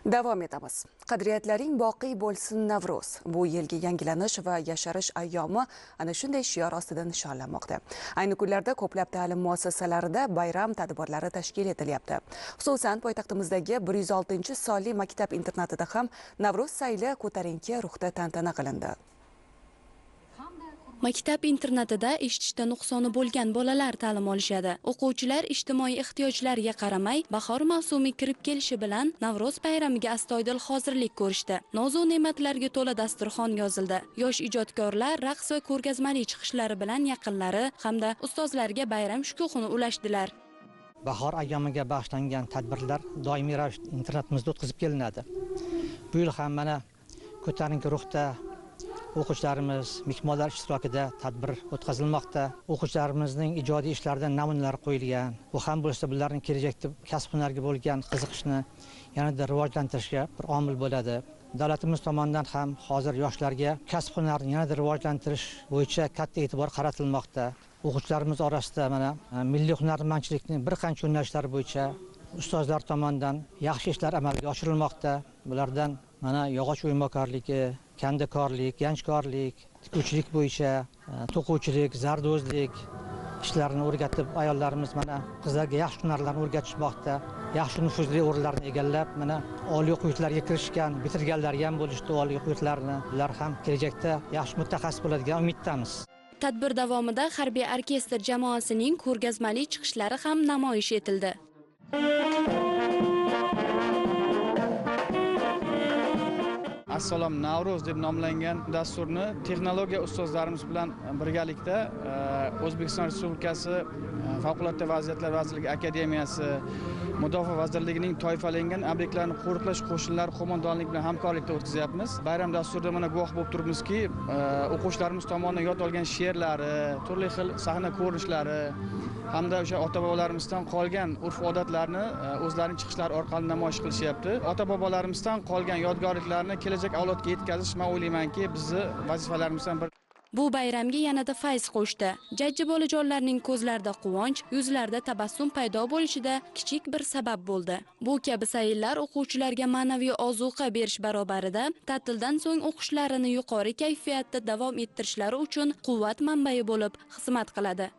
Davom etamiz. Qadriyatlaring boqiy bo'lsin Navro'z. Bu yilgi yangilanish va yasharish ayyomi ana shunday shior ostida nishonlanmoqda. Ayni kunlarda ko'plab ta'lim muassasalarida bayram tadbirlari tashkil etilyapti. Xususan, poytaxtimizdagi 106-sonli maktab-internatida ham Navro'z sayli ko'tarinki ruhda tantana qilindi. Maktab-internatida eshitishda nuqsoni bo'lgan bolalar ta'lim olishadi. O'quvchilar ijtimoiy ehtiyojlarga qaramay, bahor mavsumi kirib kelishi bilan Navro'z bayramiga astoydil hozirlik ko'rishdi. Noz-u ne'matlarga to'la dasturxon yozildi. Yosh ijodkorlar raqs va ko'rgazmali chiqishlari bilan yaqinlari hamda ustozlarga bayram shukuhini ulashdilar. Bahor ayyomiga bag'ishlangan tadbirlar doimiy ravishda internatimizda o'tkazib kelinadi. Bu yil ham mana ko'tarinki ruhda o'quvchilarimiz mehmonlar ishtirokida tadbir o'tkazilmoqda. O'quvchilarimizning ijodiy ishlaridan namunalar qo'yilgan. Bu ham bo'lsa bularning kelajakda kasb-hunarga bo'lgan qiziqishni yanada rivojlantirishga bir omil bo'ladi. Davlatimiz tomonidan ham hozir yoshlarga kasb-hunarni yanada rivojlantirish bo'yicha katta e'tibor qaratilmoqda. O'quvchilarimiz orasida mana milliy hunarmandchilikning bir qancha yo'nalishlari bo'yicha ustozlar tomonidan yaxshi ishlar amalga oshirilmoqda. Bulardan mana yog'och o'ymakorligi, kandakorlik, ganchkorlik, tikuvchilik bo'yicha, to'quvchilik, zardozlik ishlarini o'rgatib, ayollarimiz mana qizlarga yaxshi hunarlarni o'rgatishmoqda. Yaxshi nufuzli o'rinlarni egallab, mana oliy o'quv yurtlariga kirishgan, bitirganlar ham bo'lishdi oliy o'quv yurtlarini. Ular ham kelajakda yaxshi mutaxassis bo'ladigan umiddamiz. Tadbir davomida harbiy orkestr jamoasining ko'rgazmali chiqishlari ham namoyish etildi. Assalom Navro'z deb nomlangan dasturni texnologiya ustozlarimiz bilan birgalikda O'zbekiston Respublikasi Favqulodda vaziyatlar vazirligi akademiyasi, Mudofaa vazirligining toifalangan obyektlarni qo'riqlash qo'shinlari qo'mondonligi bilan hamkorlikda o'tkazyapmiz. Bayram dasturida mana guvoh bo'lib turibmizki, o'quvchilarimiz tomonidan yod olgan she'rlari, turli xil sahna ko'rinishlari hamda o'sha ota-bobolarimizdan qolgan urf-odatlarni o'zlarining chiqishlari orqali namoyish qilishyapti. Ota-bobolarimizdan qolgan yodgorliklarni kelajak avlodga yetkazish, men o'ylaymanki, bizni vazifalarimizdan bir. Bu bayramga yanada fayz qo'shdi. Jajji bolajonlarning ko'zlarida quvonch, yuzlarida tabassum paydo bo'lishida kichik bir sabab bo'ldi. Bu kabi sayllar o'quvchilarga ma'naviy ozuqa berish barobarida ta'tildan so'ng o'qishlarini yuqori kayfiyatda davom ettirishlari uchun quvvat manbai bo'lib xizmat qiladi.